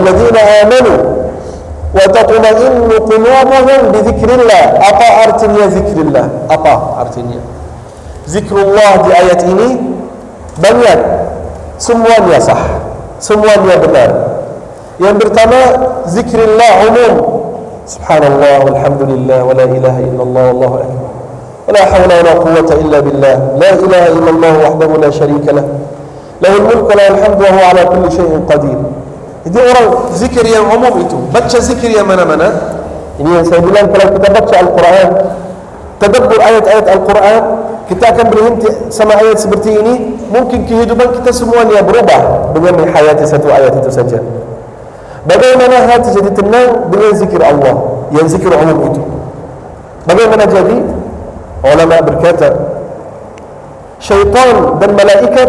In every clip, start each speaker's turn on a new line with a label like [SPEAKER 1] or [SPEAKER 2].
[SPEAKER 1] alladzina amanu wa tatma'innu qulubuhum bi dzikrillah. Apa artinya zikrillah? Apa artinya zikrullah di ayat ini? Banyak, semuanya sah, semuanya benar. Yang pertama, zikrillah umum. Subhanallah, walhamdulillah, wa la ilaha illallah, wallahu akbar, wa la hawla wa la quwwata illa billah, la ilaha illallah wahdahu la syarika lah, lahul mulku wa lahul hamdu wa huwa ala kulli syai'in qadir. Itu orang zikir yang umum itu. Baca zikir yang mana-mana. Ini yang saya bilang, kalau kita baca Al-Quran, tadabbur ayat-ayat Al-Quran, kita akan berhenti sama ayat seperti ini, mungkin kehidupan kita semuanya berubah dengan menghayati satu ayat itu saja. Bagaimana hati jadi tenang dengan zikir Allah, yang zikir umum itu? Bagaimana jadi? Ulama berkata, syaitan dan malaikat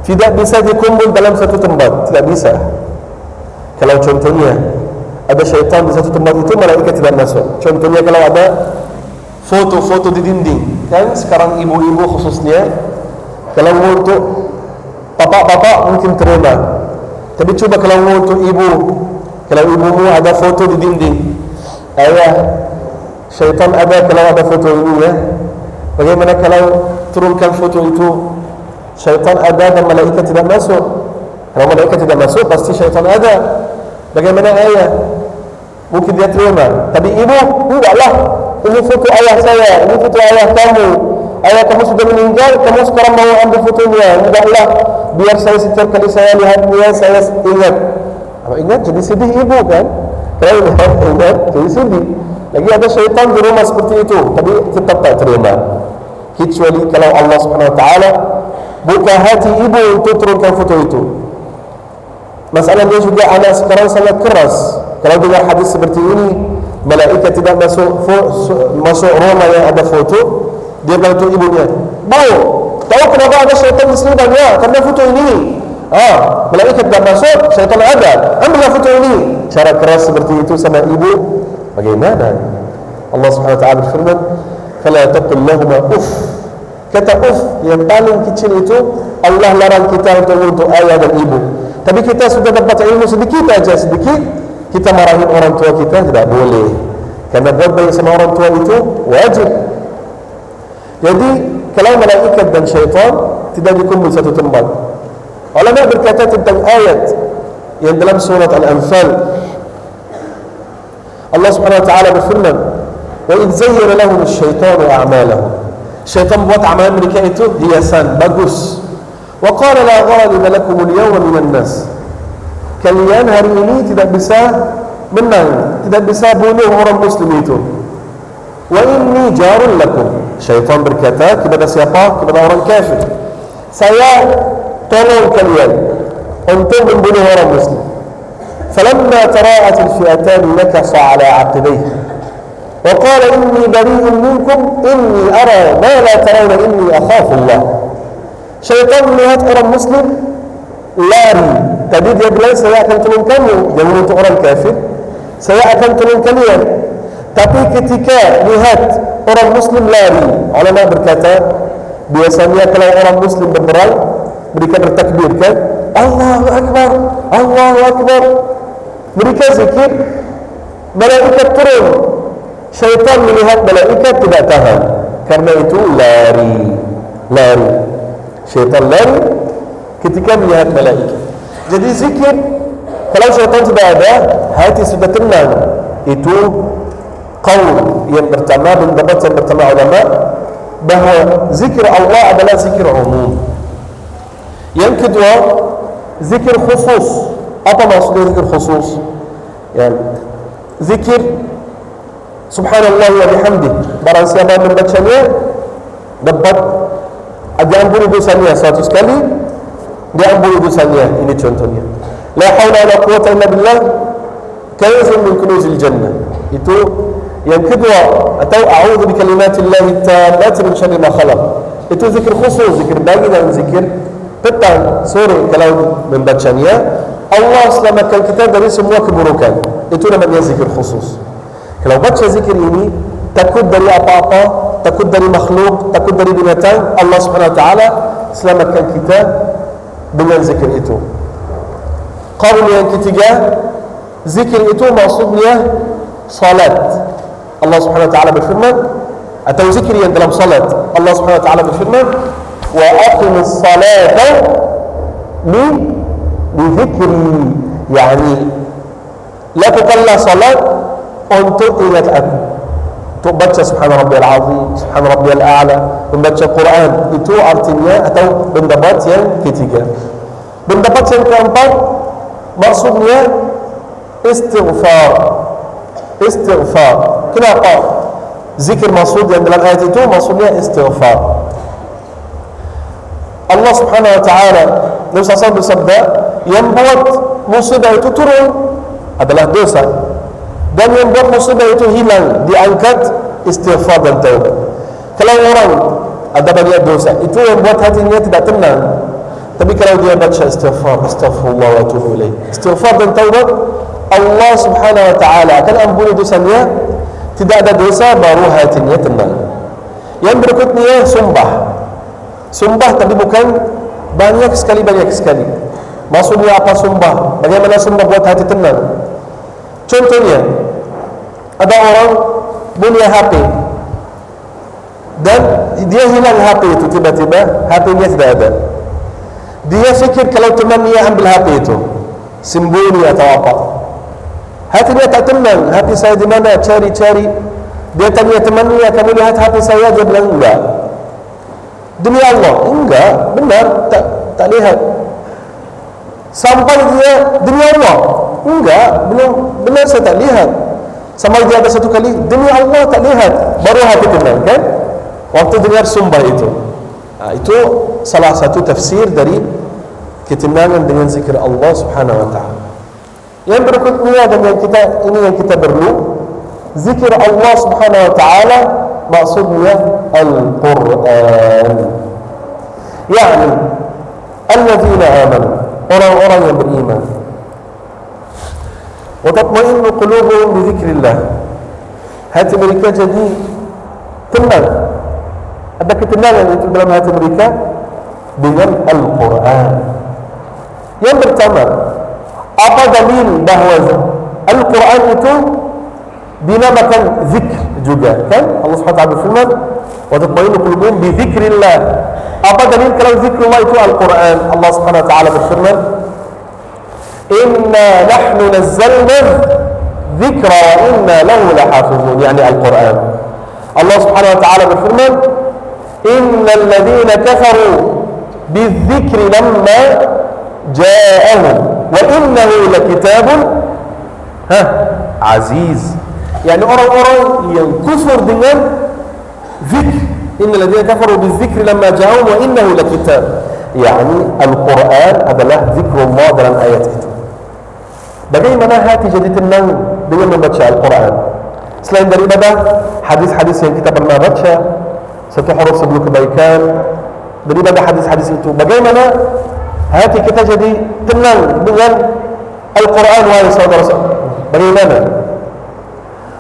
[SPEAKER 1] tidak bisa dikumpul dalam satu tempat, tidak bisa. Kalau contohnya ada syaitan di satu tempat itu, malaikat tidak masuk. Contohnya kalau ada foto-foto di dinding, kan sekarang ibu-ibu khususnya, kalau untuk bapak-bapak mungkin terima, tapi coba kalau untuk ibu, kalau ibumu ada foto di dinding, ayah, syaitan ada kalau ada foto ini ya. Bagaimana kalau turunkan foto itu, syaitan ada dan malaikat tidak masuk? Kalau malaikat tidak masuk, pasti syaitan ada. Bagaimana ayah? Mungkin dia terima, tapi ibu, enggaklah. Ini foto ayah saya, ini foto ayah kamu. Ayah kamu sudah meninggal, kamu sekarang mau ambil fotonya. Enggaklah, biar saya setiap kali saya lihatnya, saya ingat. Kalau ingat, jadi sedih ibu kan? Kalau ingat, jadi sedih. Lagi ada syaitan di rumah seperti itu, tapi tetap tak terima. Kecuali kalau Allah SWT buka hati ibu untuk turunkan foto itu. Masalahnya juga anak sekarang sangat keras. Kalau dengar hadis seperti ini, malaikat tidak masuk rumah yang ada foto, dia bilang untuk ibunya, tahu kenapa ada syaitan di sini banyak? Karena foto ini. Malaikat tidak masuk, syaitan ada. Ambillah foto ini. Cara keras seperti itu sama ibu, bagaimana? Allah SWT berfirman, fala taqul lahuma uff. Kata uff yang paling kecil itu Allah larang kita untuk ayah dan ibu. Tapi kita sudah dapat ilmu sedikit aja, sedikit kita marahin orang tua kita, tidak boleh. Karena buat baik sama orang tua itu wajib. Jadi kalau malaikat dan syaitan tidak dikumpul satu tempat. Ulama berkata tentang ayat yang dalam surat Al-Anfal, Allah Subhanahu wa taala berfirman, "Wa idh zayyana lahum asy-syaitanu a'malahum." Syaitan buat amalan mereka itu hiasan, bagus. Wa qala la ghaliba lakum al-yawma minan nas. Kalian hari ini tidak bisa menang, tidak bisa bunuh orang muslim itu. Wa inni jarun lakum. Syaitan berkata kepada siapa? Kepada orang kafir. Saya tolong kalian untuk membunuh orang muslim. Falamma tara'at al-fi'atan nakasa 'ala 'aqibayhi. Wa qala inni bari'un minkum inni ara ma la tarawna inni akhafu Allah. Syaitan melihat orang muslim lari. Tadi dia bilang saya akan tolong kamu, jangan untuk orang kafir. Saya akan tolong kalian. Tapi ketika lihat orang muslim lari, ulama berkata biasanya kalau orang muslim berperang mereka bertakbir kan, Allahu Akbar, Allahu Akbar. Mereka zikir, malaikat turun. Syaitan melihat malaikat tidak tahan, karena itu lari. Syaitan lari ketika melihat malaikat. Jadi zikir, kalau syaitan tidak ada, hati sudah tenang. Itu qaul yang pertama, pendapat yang pertama ulama, bahawa zikir Allah adalah zikir umum. Yang kedua, zikir khusus. Apa maksudnya zikir khusus? Ya, zikir subhanallah wa bihamdih, barang siapa membacanya dapat diampuni dosanya 100 kali, diampuni dosanya. Ini contohnya. La haula wala quwwata illa billah, kanzun min kunuzil jannah. Itu yang kedua. Atau a'udzu bikalimatillahi tammati min syarri ma khalaq. Itu zikir khusus, zikir pagi dan zikir petang, sore. Kalau membacanya, Allah selamatkan kita dari semua keburukan. Itu namanya zikir khusus. Kalau baca zikir ini, takut dari apa-apa, takut dari makhluk, takut dari binatang, Allah Subhanahu wa taala selamatkan kita dengan zikir itu. Qaul yang ketiga, zikir itu maksudnya salat. Allah Subhanahu wa taala berfirman, atau zikir yang dalam salat. Allah Subhanahu wa taala berfirman, "Wa aqimis salata li dzikri." Yani lakukanlah salat untuk ingat aku, untuk baca subhana rabbiyal azim, subhana rabbiyal a'la, membaca Quran. Itu artinya atau pendapat yang ketiga. Pendapat yang keempat maksudnya istighfar. Istighfar. Kenapa? Zikir maksud yang dalam ayat itu maksudnya istighfar. Allah Subhanahu wa taala, Nabi SAW bersabda, yang buat musibah itu turun adalah dosa, dan yang buat musibah itu hilang, diangkat, istighfar dan taubat. Kalau orang ada banyak dosa, itu yang buat hatinya tidak tenang. Tapi kalau dia baca istighfar, astaghfirullah wa atubu ilaih, istighfar dan taubat, Allah Subhanahu wa taala akan ampuni dosanya. Tidak ada dosa, baru hatinya tenang. Yang berikutnya sumpah. Sumpah tapi bukan banyak sekali. Maksudnya apa sumpah? Bagaimana sumpah buat hati tenang? Contohnya, ada orang punya HP dan dia hilang HP itu, tiba-tiba HP-nya tidak ada. Dia fikir kalau temannya ambil HP itu, sembunyi atau apa. Hatinya tak tenang. HP saya di mana? Cari-cari. Dia tanya temannya, kamu lihat HP saya? Dia bilang enggak. Demi Allah, enggak, benar, tak lihat. Sampai dia, demi Allah, enggak, benar saya tak lihat. Sampai dia ada satu kali, demi Allah tak lihat, baru hati tenang, kan? Waktu dengar sumpah itu. Itu salah satu tafsir dari ketenangan dengan zikir Allah Subhanahu wa taala. Yang berikutnya dan yang kita perlu, zikir Allah Subhanahu wa taala maksudnya Al-Quran. Yani alladzina amanu, orang-orang yang beriman. Wa tatma'innu qulubuhum bi dzikrillah. Hati mereka jadi tenang. Ada ketenangan itu dalam hati mereka dengan Al-Quran. Yang pertama, apa dalil bahawa Al-Quran itu dinamakan zikr juga, kan? Allah Subhanahu wa taala berfirman, "Wa tatma'innu qulubuhum bi dzikrillah." Apa dalil kalau zikrullah itu Al-Quran? Allah Subhanahu wa taala berfirman, "Inna nahnu nazzalna dzikra wa inna lahu lahafizun." Yani Al-Quran. Allah Subhanahu wa taala berfirman, "Innal ladzina kafaru bidzikri lamma ja'ahum wa innahu lakitabun aziz." Yani orang-orang yang kufur dengan zikr, innal ladzina kafaru bidzikri lamma ja'ahum wa innahu lakitab. Yani Al-Quran adalah zikrullah dalam ayat itu. Bagaimana hati jadi tenang dengan membaca Al-Quran? Selain daripada hadis-hadis yang kita pernah baca, satu huruf sebelum kebaikan, daripada hadis-hadis itu, bagaimana hati kita jadi tenang dengan Al-Quran? Wahai saudara-saudara, bagaimana?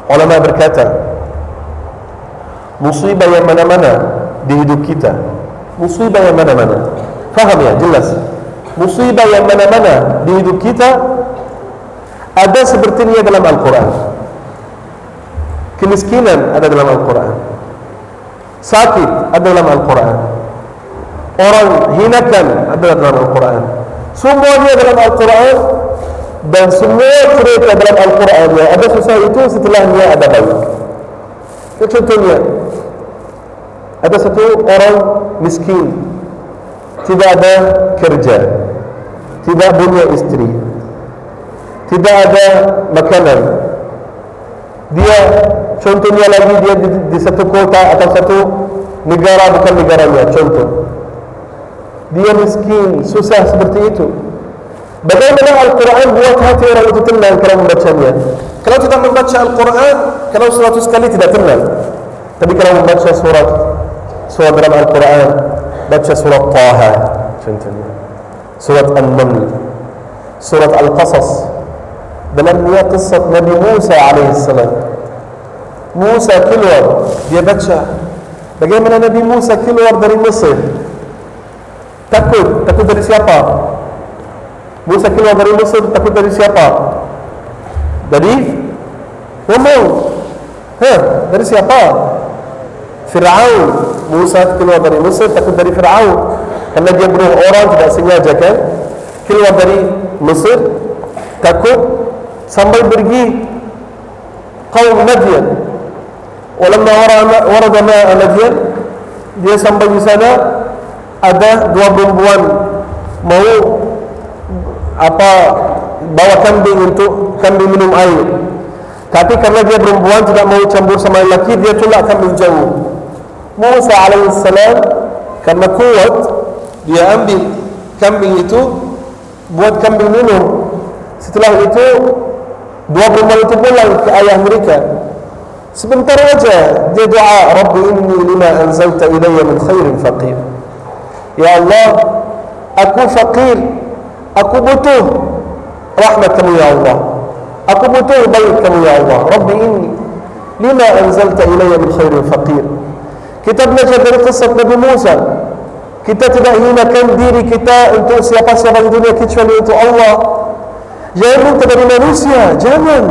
[SPEAKER 1] Ulama berkata, musibah yang mana-mana di hidup kita, musibah yang mana-mana, faham ya, jelas, musibah yang mana-mana di hidup kita ada sepertinya dalam Al-Quran. Kemiskinan ada dalam Al-Quran, sakit ada dalam Al-Quran, orang hinakan ada dalam Al-Quran. Semuanya dalam Al-Quran, dan semua cerita dalam Al-Quran yang ada susah itu setelahnya ada baik. Contohnya, ada satu orang miskin, tidak ada kerja, tidak punya istri, tidak ada makanan. Dia, contohnya lagi, dia di satu kota atau satu negara, bukan negaranya, contoh. Dia miskin, susah seperti itu. Bagaimana Al-Quran buat hati orang itu tenang kalau membacanya? Kalau tidak membaca Al-Quran, kalau 100 kali tidak tenang. Tapi kalau membaca surat dalam Al-Quran, baca surat Taha contohnya, surat An-Naml, surat Al-Qasas, dalamnya kisah Nabi Musa alaihissalam. Musa keluar, dia baca bagaimana Nabi Musa keluar dari Mesir. Takut dari siapa? Musa keluar dari Mesir takut dari siapa? Dari ngomong. Dari siapa? Fir'aun. Musa keluar dari Mesir takut dari Fir'aun, karena dia bunuh orang tidak sengaja kan. Keluar dari Mesir takut sampai pergi kaum Madian. Walamma warada ma'a Madian, dia sampai di sana ada dua perempuan mau bawa kambing untuk kambing minum air. Tapi karena dia perempuan tidak mau campur sama lelaki, dia tolak kambing jauh. Musa alaihissalam karena kuat, dia ambil kambing itu buat kambing minum. Setelah itu dua perempuan itu pulang ke ayah mereka. Sebentar saja dia doa, Rabbi inni lima anzalta ilayya min khairin faqir. Ya Allah, aku fakir, aku butuh rahmat kamu ya Allah, aku butuh baik kamu ya Allah. Rabbi inni lima anzalta ilayya min khairin faqir. Kita belajar dari kisah Nabi Musa. Kita tidak hinakan diri kita untuk siapa-siapa di dunia kecuali untuk Allah. Jangan minta dari manusia, jangan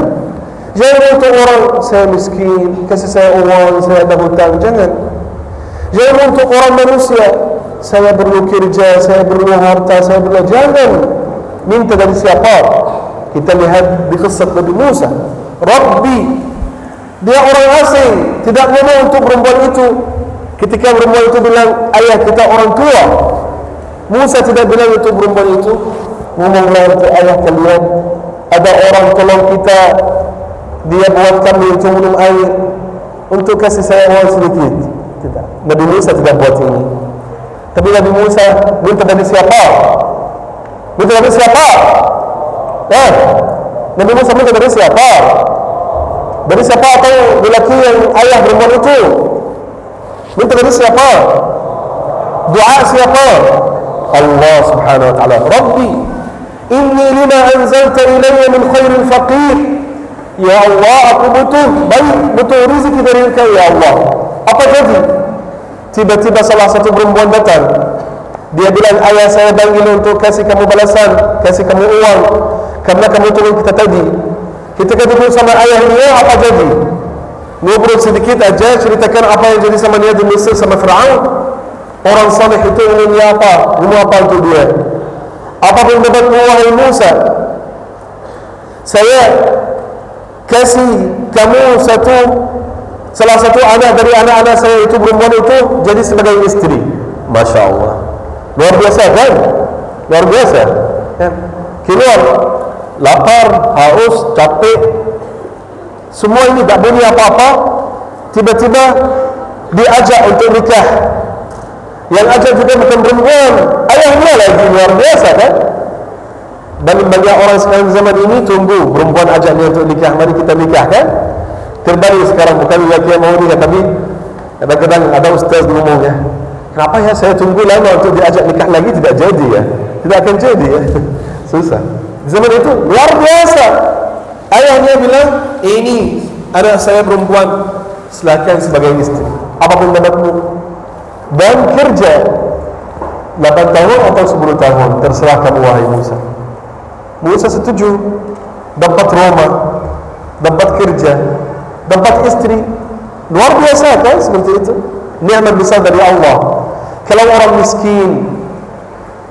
[SPEAKER 1] untuk orang, saya miskin, kasih saya uang, saya ada hutang, jangan untuk orang manusia, saya perlu kerja, saya perlu harta, saya perlu, jangan minta dari siapa. Kita lihat di kisah Nabi Musa, Rabbi, dia orang asing, tidak ngomong untuk perempuan itu. Ketika perempuan itu bilang ayah kita orang tua, Musa tidak bilang untuk perempuan itu, ngomonglah untuk ayah kalian, ada orang tolong kita, dia buat kami untuk minum air, untuk kasih saya uang sedikit. Tidak, Nabi Musa tidak buat ini. Tapi Nabi Musa minta dari siapa? Minta dari siapa? Nabi Musa minta dari siapa? Dari siapa atau lelaki yang ayah perempuan itu? Minta dari siapa? Doa siapa? Allah subhanahu wa ta'ala. Rabbi inni lima anzalta ilayya min khairin faqir. Ya Allah, aku butuh rezeki dari Engkau ya Allah. Apa jadi? Tiba-tiba salah satu perempuan datang. Dia bilang, ayah saya panggil untuk kasih kamu balasan, kasih kamu uang, karena kamu tolong kita tadi. Ketika duduk sama ayah dia, apa jadi? Ngobrol sedikit aja, ceritakan apa yang jadi sama dia di Mesir sama Fir'aun. Orang saleh itu ingin apa? Ilmu apa untuk dia? Apa pendapat wahai Musa? Saya kasih kamu salah satu anak dari anak-anak saya itu, perempuan itu, jadi sebagai istri. Masya Allah, luar biasa kan? Luar biasa kan? Keluar lapar, haus, capek, semua ini tak punya apa-apa, tiba-tiba diajak untuk nikah. Yang ajak juga bukan perempuan, ayahnya lagi. Luar biasa kan? Dan banyak orang sekarang zaman ini tunggu perempuan ajaknya untuk nikah, mari kita nikah kan? Terbalik sekarang, bukan lelaki yang mau nikah, tapi kadang-kadang ada ustaz ngomong ya, kenapa ya saya tunggu lama untuk diajak nikah lagi, tidak jadi ya, tidak akan jadi ya. Susah. Di zaman itu luar biasa. Ayahnya bilang, ini anak saya perempuan, silakan sebagai istri. Apapun pendapatmu. Dan kerja 8 tahun atau 10 tahun, terserah kamu wahai Musa. Musa setuju, dapat rumah, dapat kerja, dapat istri. Luar biasa kan seperti itu. Nikmat besar dari Allah. Kalau orang miskin,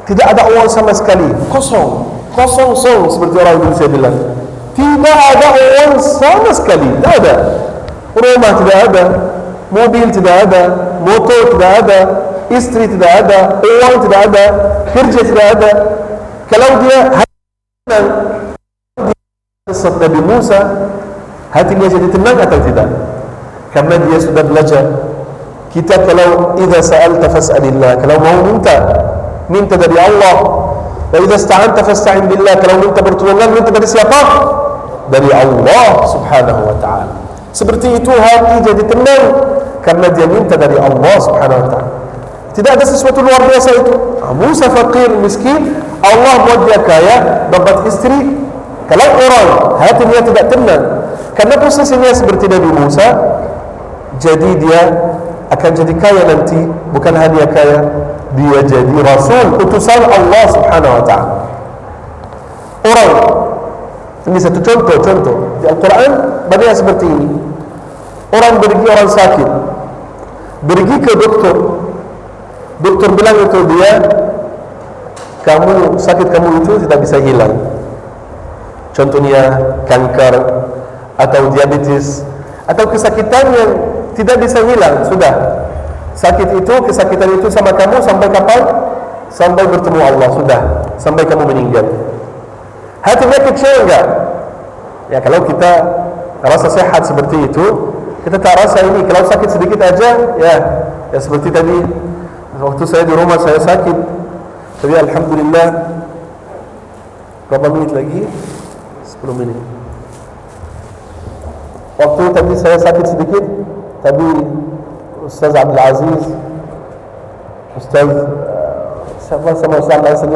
[SPEAKER 1] tidak ada uang sama sekali, kosong seperti orang Indonesia bilang, tidak ada uang sama sekali, tidak ada rumah, tidak ada mobil, tidak ada motor, tidak ada istri, tidak ada uang, tidak ada kerja, tidak ada. Kalau dia kisah Nabi Musa, hatinya jadi tenang atau tidak? Karena dia sudah belajar. Kita kalau idza sa'alta fas'alillah, kalau mau minta dari Allah. Wa idza ista'anta fasta'in billah, kalau minta pertolongan, minta dari siapa? Dari Allah subhanahu wa ta'ala. Seperti itu hati jadi tenang karena dia minta dari Allah subhanahu wa ta'ala. Tidak ada sesuatu luar biasa itu. Musa fakir, miskin, Allah buat dia kaya, dapat istri. Kalau orang hatinya tidak tenang karena posisinya seperti Nabi Musa, jadi dia akan jadi kaya nanti. Bukan hanya kaya, dia jadi Rasul, utusan Allah subhanahu wa ta'ala. Orang, ini satu contoh di Al-Quran banyak seperti ini. Orang sakit, pergi ke dokter. Dokter bilang itu dia, sakit kamu itu tidak bisa hilang. Contohnya kanker atau diabetes atau kesakitan yang tidak bisa hilang. Sudah, kesakitan itu sama kamu sampai kapan? Sampai bertemu Allah, sudah, sampai kamu meninggal. Hatinya kecil enggak? Ya, kalau kita rasa sehat seperti itu, kita tak rasa ini. Kalau sakit sedikit aja, ya seperti tadi waktu saya di rumah saya sakit, tapi alhamdulillah berapa menit lagi? 10 menit. Waktu tadi saya sakit sedikit, tadi Ustaz Abdul Aziz, Ustaz siapa sama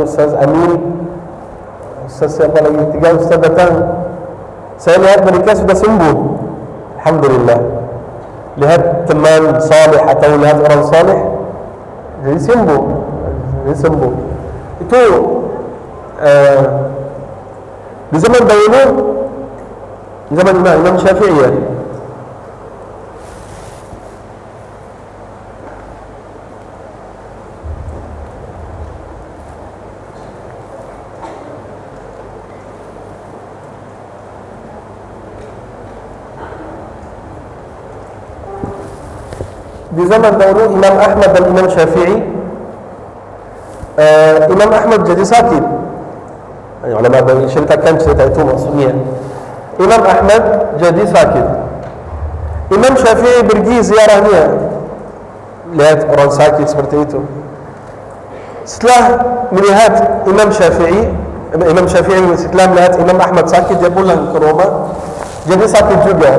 [SPEAKER 1] Ustaz Amin, Ustaz siapa lagi, 3 Ustaz datang. Saya lihat mereka sudah sembuh, alhamdulillah. Lihat teman saleh atau lihat orang saleh jadi sembuh. Itu di zaman dahulu, di zaman Imam Syafi'i ya. Di zaman dahulu Imam Ahmad dan Imam Syafi'i, Imam Ahmad jadi sakit. Ulama ceritakan cerita itu maksudnya. Imam Ahmad jadi sakit. Imam Syafi'i pergi ziarahnya, lihat orang sakit seperti itu. Setelah melihat Imam Syafi'i setelah melihat Imam Ahmad sakit, dia pulang ke rumah, jadi sakit juga.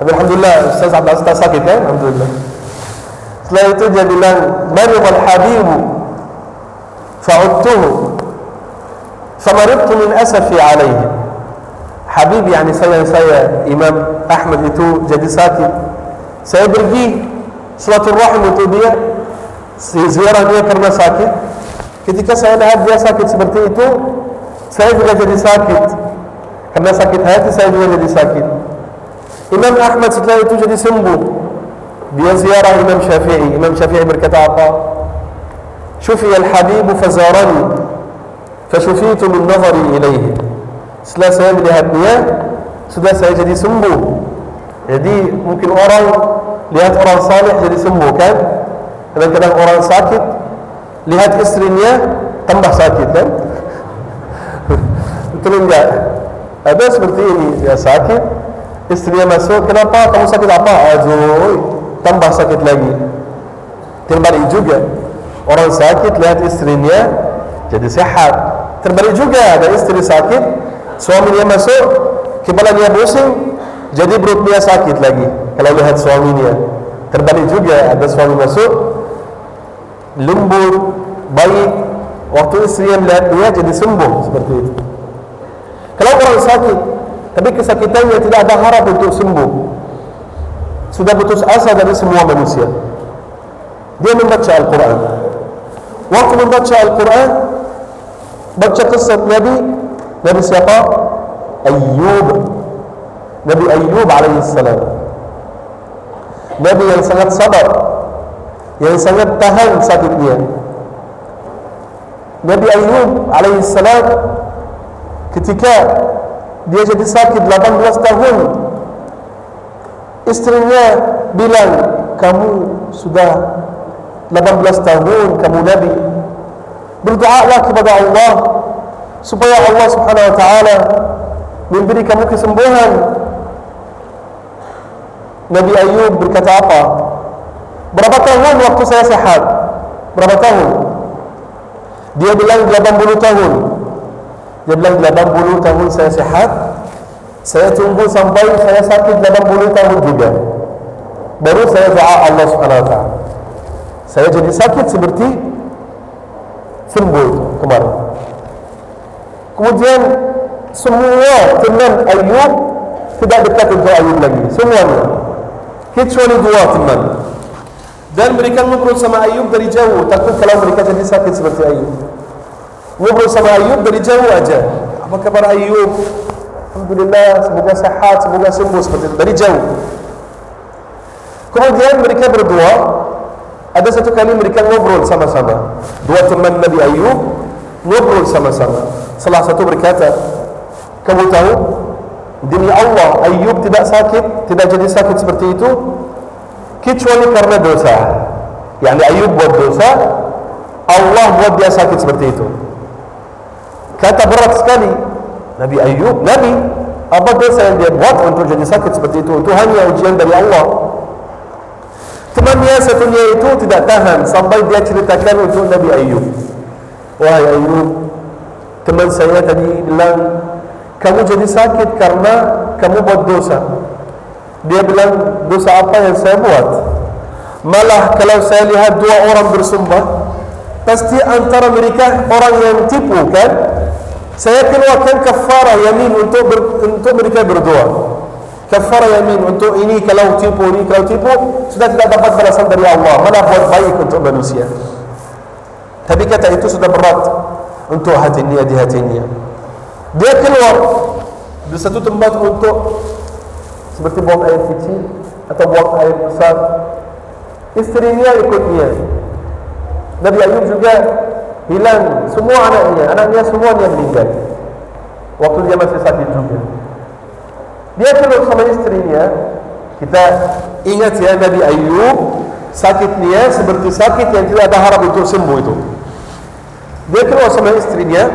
[SPEAKER 1] Tapi alhamdulillah Ustaz Abdul Aziz tak sakit kan? Alhamdulillah. Setelah itu dia bilang, "Maridul habibu fa'udtuhu famaridtu min asafi alaihi." Habib yani saya Imam Ahmad itu jadi sakit. Saya pergi silaturahim untuk dia, ziarah dia karena sakit. Ketika saya lihat dia sakit seperti itu, saya juga jadi sakit. Karena sakit hati saya juga jadi sakit. Imam Ahmad setelah itu jadi sembuh. Dia ziarah Imam Syafi'i. Imam Syafi'i berkata apa? "Syufiya al-habibu fazarani fashufitu min nazari ilaihi." Setelah saya melihat dia, sudah saya jadi sembuh. Jadi mungkin orang lihat orang saleh jadi sembuh kan? Kadang-kadang orang sakit lihat istrinya tambah sakit kan? Betul enggak? Ada seperti ini, dia sakit, istrinya masuk, "Kenapa kamu sakit apa?" "Aduh, tambah sakit lagi." Terbalik juga, orang sakit lihat istrinya jadi sehat. Terbalik juga, ada istri sakit, suaminya masuk, kepalanya pusing, jadi perutnya sakit lagi kalau lihat suaminya. Terbalik juga, ada suami masuk lembut, baik, waktu istrinya melihat dia jadi sembuh seperti itu. Kalau orang sakit tapi kesakitannya tidak ada harap untuk sembuh, sudah putus asa dari semua manusia, dia membaca Al-Quran. Waktu membaca Al-Quran, baca kisah Nabi siapa? Nabi Ayyub alaihissalam. Nabi yang sangat sabar, yang sangat tahan sakitnya. Nabi Ayyub alaihissalam ketika dia jadi sakit 18 tahun, istrinya bilang, "Kamu sudah 18 tahun, kamu Nabi, berdoalah kepada Allah supaya Allah subhanahu wa ta'ala memberi kamu kesembuhan." Nabi Ayyub berkata apa? "Berapa tahun waktu saya sehat? Berapa tahun?" Dia bilang 80 tahun. Dia bilang 80 tahun saya sehat, saya tunggu sampai saya sakit 80 tahun juga, baru saya doa Allah subhanahu wa ta'ala. Saya jadi sakit seperti sembuh kemarin. Kemudian semua teman Ayyub tidak dekat untuk Ayyub lagi, semuanya, kecuali 2 teman. Dan mereka ngobrol sama Ayyub dari jauh, takut kalau mereka jadi sakit seperti Ayyub. Ngobrol sama Ayyub dari jauh aja, Apa kabar Ayub? Alhamdulillah, semoga sehat, semoga sembuh, seperti itu dari jauh. Kemudian mereka berdua, ada satu kali mereka ngobrol sama-sama. Dua teman Nabi Ayub ngobrol sama-sama. Salah satu berkata, kamu tahu, demi Allah, Ayub tidak sakit, tidak jadi sakit seperti itu kecuali karena dosa. Yani Ayub buat dosa, Allah buat dia sakit seperti itu. Kata berat sekali Nabi Ayub, Nabi, apa dosa yang dia buat untuk jadi sakit seperti itu? Itu hanya ujian dari Allah. Temannya satunya itu tidak tahan sampai dia ceritakan untuk Nabi Ayub. Wahai Ayub, teman saya tadi bilang kamu jadi sakit karena kamu buat dosa. Dia bilang, dosa apa yang saya buat? Malah kalau saya lihat dua orang bersumpah, pasti antara mereka orang yang tipu, kan? Saya keluarkan kafarah yamin untuk mereka berdua. Kafarah yamin untuk ini kalau tipu, ini kalau tipu, sudah tidak dapat balasan dari Allah, malah buat baik untuk manusia. Tapi kata itu sudah berat untuk hatinya, di hatinya. Dia keluar di satu tempat untuk seperti buang air kecil atau buang air besar. Istrinya ikutnya. Nabi Ayub juga hilang semua anaknya semuanya meninggal waktu dia masih sakit juga. Dia keluar sama istrinya. Kita ingat ya, Nabi Ayub sakitnya seperti sakit yang tidak ada harap untuk sembuh itu. Dia keluar sama istrinya.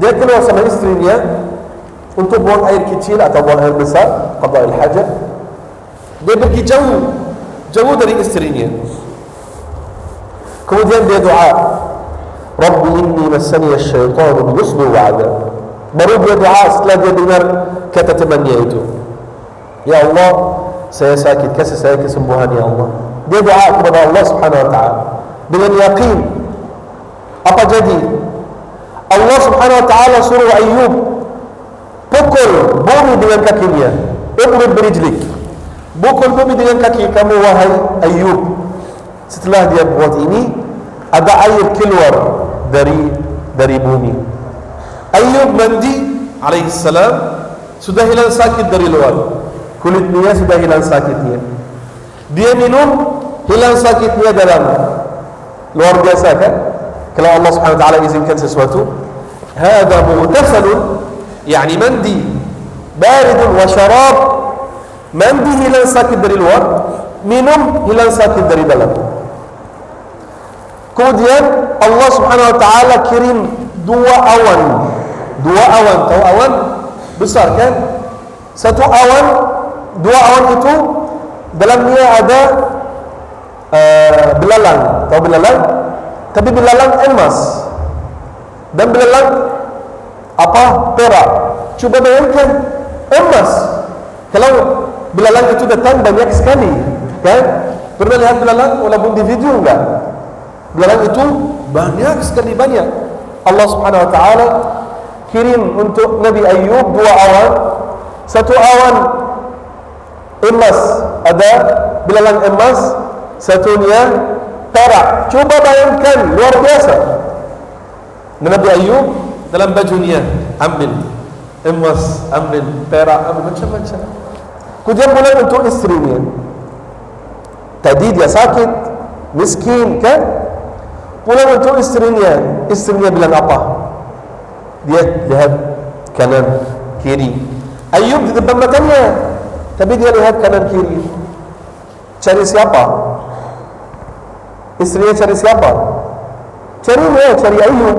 [SPEAKER 1] Dia keluar sama istrinya untuk buang air kecil atau buang air besar, qada'il hajat. Dia pergi jauh dari istrinya. Kemudian dia doa, Rabbi inni massani asy-syaitanu binusbi wa 'adzab. Baru dia doa setelah dia dengar kata temannya itu, ya Allah, saya sakit, kasih saya kesembuhan ya Allah. Dia doa kepada Allah Subhanahu wa taala dengan yakin. Apa jadi? Allah Subhanahu wa taala suruh Ayub pukul bumi dengan kakinya. Ibrib birijlik. Pukul bumi dengan kaki kamu wahai Ayub. Setelah dia buat ini, ada air keluar dari bumi. Ayub mandi alaihissalam, sudah hilang sakit dari luar. Kulitnya sudah hilang sakitnya. Dia minum, hilang sakitnya dalam. Luar biasa kan? Kalau Allah Subhanahu wa taala izinkan sesuatu, hada mughtasalun, yani mandi baridun wa syarab. Mandi hilang sakit dari luar, minum hilang sakit dari dalam. Kemudian Allah Subhanahu wa taala kirim dua awan. Tahu awan besar kan? Satu awan, dua awan itu dalamnya ada belalang. Tahu belalang? Tapi belalang emas dan belalang apa? Perak. Coba bayangkan emas. Kalau belalang itu datang banyak sekali, kan? Pernah lihat belalang walaupun di video enggak? Belalang itu banyak sekali, banyak. Allah Subhanahu wa taala kirim untuk Nabi Ayub dua awan. Satu awan emas, ada belalang emas, satunya perak. Coba bayangkan, luar biasa. Nabi Ayub dalam bajunya ambil emas, ambil perak, ambil macam-macam. Kemudian pulang untuk istrinya. Tadi dia sakit, miskin kan? Pulang untuk istrinya. Istrinya bilang apa? Dia lihat kanan kiri. Ayub di depan matanya, tapi dia lihat kanan kiri. Cari siapa? Istrinya cari siapa? Cari Ayub.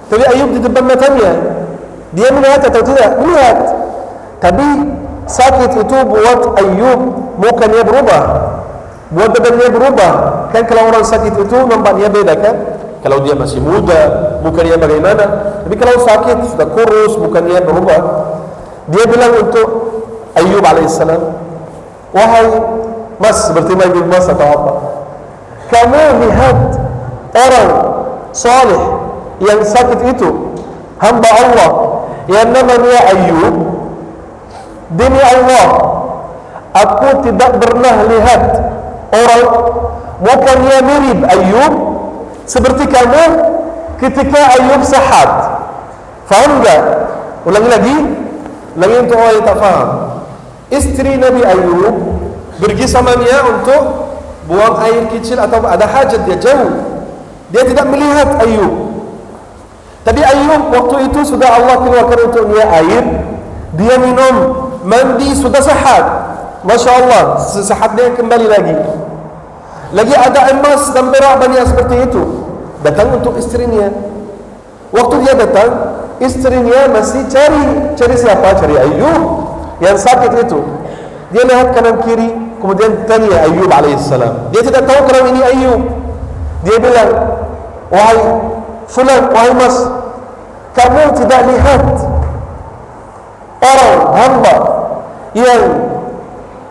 [SPEAKER 1] Tapi Ayub di depan matanya. Dia melihat atau tidak? Melihat. Tapi sakit itu buat Ayub mukanya berubah, buat badannya berubah. Kan kalau orang sakit itu nampaknya beda kan? Kalau dia masih muda, mukanya bagaimana? Tapi kalau sakit sudah kurus, mukanya berubah. Dia bilang untuk Ayub alaihissalam, wahai mas, seperti manggil mas atau apa, kamu lihat orang saleh yang sakit itu, hamba Allah yang namanya Ayub. Demi Allah, aku tidak pernah lihat orang bukannya mirip Ayub seperti kamu ketika Ayub sehat. Faham tak? Ulangi lagi untuk orang yang tak faham. Isteri Nabi Ayub pergi sama dia untuk buang air kecil atau ada hajat, dia jauh, dia tidak melihat Ayub. Tapi Ayub waktu itu sudah Allah keluarkan untuk dia air, dia minum, mandi, sudah sehat. Masya Allah, sehat dia kembali lagi ada emas dan perak banyak seperti itu. Datang untuk istrinya. Waktu dia datang, istrinya masih cari siapa? Cari Ayub yang sakit itu. Dia lihat kanan kiri, kemudian tanya Ayub alaihissalam. Dia tidak tahu kalau ini Ayub. Dia bilang, wahai fulan, wahai mas, kamu tidak lihat orang hamba yang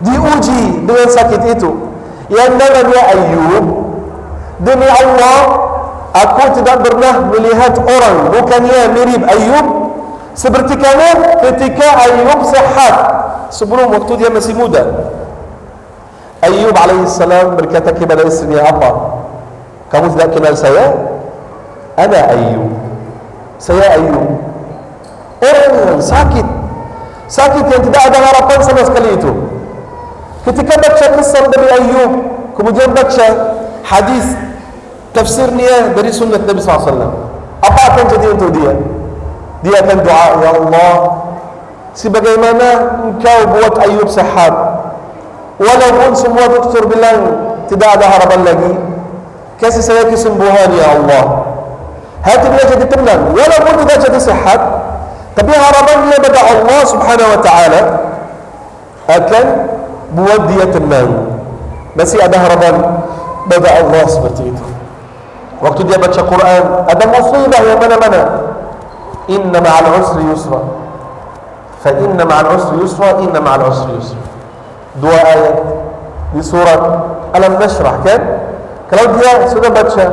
[SPEAKER 1] diuji dengan sakit itu, yang namanya Ayub. Demi Allah, aku tidak pernah melihat orang bukannya mirip Ayub seperti kamu ketika Ayub sehat, sebelum waktu dia masih muda. Ayub alaihissalam berkata kepada istrinya, apa? Kamu tidak kenal saya? Ana Ayub. Saya Ayub. Orang yang sakit yang tidak ada harapan sama sekali itu. Ketika baca kisah dari Ayub, kemudian baca hadis tafsirnya dari sunnah Nabi SAW, apa akan jadi untuk dia? Dia akan doa, ya Allah, sebagaimana engkau buat Ayub sehat, walaupun semua doktor bilang tidak ada harapan lagi, kasih saya kesembuhan ya Allah. Hati dia jadi tenang, walaupun tidak jadi sehat, tapi harapannya pada Allah subhanahu wa ta'ala akan buat dia tenang. Masih ada harapan pada Allah seperti itu. Waktu dia baca Quran, ada musibah yang mana-mana, inna ma'al usri yusra, fa inna ma'al usri yusra, inna ma'al usri yusra. Dua ayat di surat Alam Nashrah, kan? Kalau dia sudah baca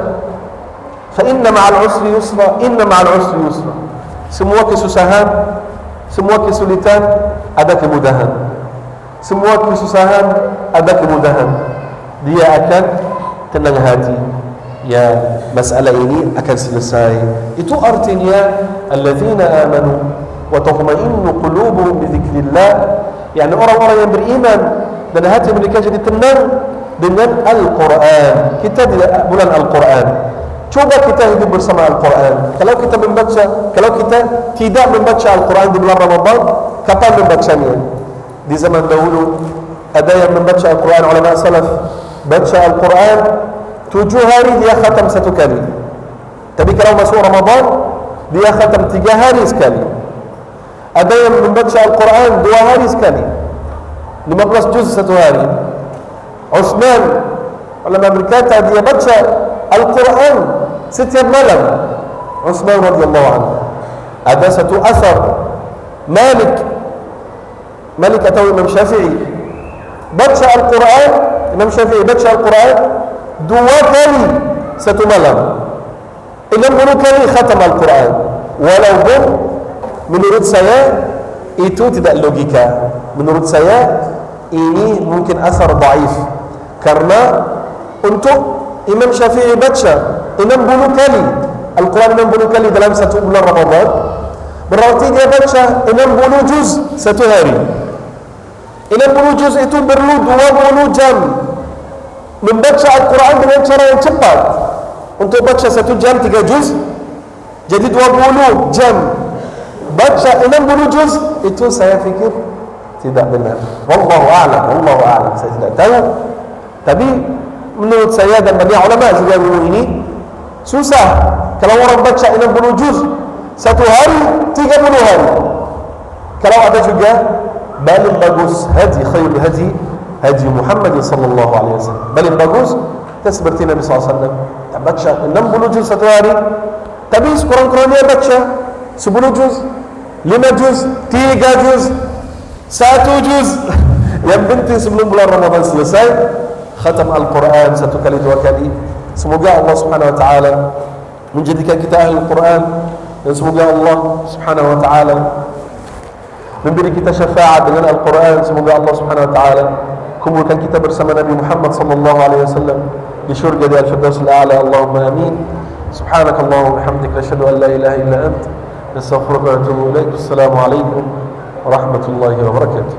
[SPEAKER 1] fa inna ma'al usri yusra, inna ma'al usri yusra, semua kesusahan, semua kesulitan ada kemudahan. Semua kesusahan ada kemudahan. Dia akan tenang hati. Ya, masalah ini akan selesai. Itu artinya alladzina amanu wa tatma'innu qulubuhum bi dzikrillah. Yani orang-orang yang beriman dan hati mereka jadi tenang dengan Al-Quran. Kita di bulan Al-Quran, coba kita hidup bersama Al-Quran. Kalau kita tidak membaca Al-Quran di bulan Ramadan, kapan membacanya? Di zaman dahulu ada yang membaca Al-Quran, ulama salaf baca Al-Quran 7 hari dia khatam 1 kali. Tapi kalau masuk Ramadan, dia khatam 3 hari sekali. Ada yang membaca Al-Quran 2 hari sekali, 15 juz 1 hari. Utsman, ulama berkata dia baca Al-Quran setiap malam. Utsman radhiyallahu anhu. Ada satu asar Malik atau Imam Syafi'i baca Al-Quran, Imam Syafi'i baca Al-Quran 2 kali 1 malam, 60 kali khatam Al-Quran. Walaupun menurut saya itu tidak logika. Menurut saya ini mungkin asar dhaif, karena untuk Imam Syafi'i baca 60 kali Al-Quran 60 kali dalam 1 bulan Ramadan, berarti dia baca 60 juz 1 hari. 60 juz itu perlu 20 jam. Membaca Al-Quran dengan cara yang cepat, untuk baca 1 jam 3 juz, jadi 20 jam. Baca 60 juz, itu saya fikir tidak benar. Wallahu a'lam, saya tidak tahu. Tapi menurut saya dan banyak ulama juga ini susah kalau orang baca 60 juz 1 hari, 30 hari. Kalau ada juga paling bagus khairul hadi Muhammad sallallahu alaihi wasallam. Paling bagus kita seperti Nabi SAW, kita baca 60 juz 1 hari, tapi sekurang-kurangnya baca 10 juz, 5 juz, 3 juz, 1 juz. Yang penting sebelum bulan Ramadan selesai khatam Al-Quran 1 kali 2 kali. Semoga Allah subhanahu wa ta'ala menjadikan kita ahli Al-Quran, dan semoga Allah subhanahu wa ta'ala memberi kita syafaat dengan Al-Quran. Semoga Allah subhanahu wa ta'ala kumpulkan kita bersama Nabi Muhammad sallallahu alaihi wasallam di surga di Al-Firdaus al-A'la. Allahumma amin. Subhanakallahumma wa bihamdika asyhadu an la ilaha illa anta nastaghfiruka wa atubu ilaik. Assalamu alaikum warahmatullahi wabarakatuh.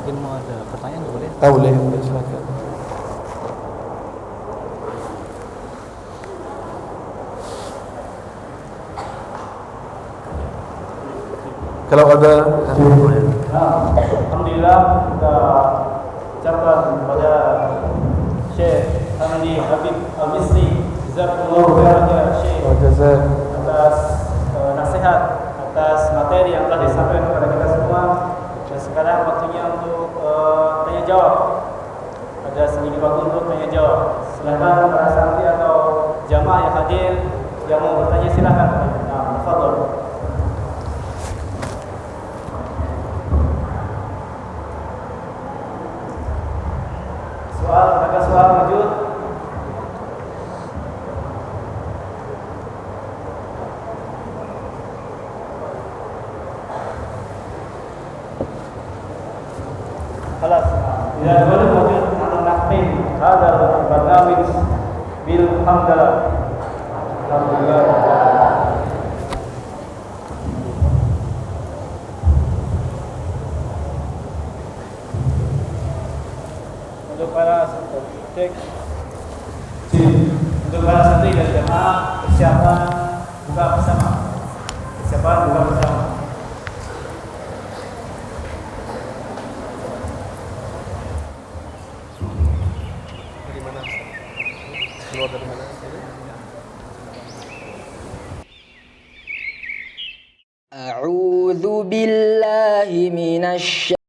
[SPEAKER 2] Mungkin mau ada pertanyaan boleh?
[SPEAKER 1] Boleh, silakan. Kalau ada,
[SPEAKER 3] Alhamdulillah kita ucapkan kepada Syekh Hamdi Habib Al-Misri, jazakumullah khairan ya Syekh atas nasihat, atas materi yang telah disampaikan kepada kita semua. Dan sekarang waktunya untuk tanya jawab. Ada sedikit waktu untuk tanya jawab. Silakan para santri atau jamaah yang hadir yang mau bertanya silakan. Nah, tafadhol. Ada soal wujud? خلاص إذا ولد موجود نختم هذا البرنامج بالحمد لله. الحمد لله. Untuk para santri dan jemaah, persiapan buka bersama. Persiapan buka bersama.
[SPEAKER 1] dari mana? Keluar dari mana?
[SPEAKER 4] A'udzu billahi minasy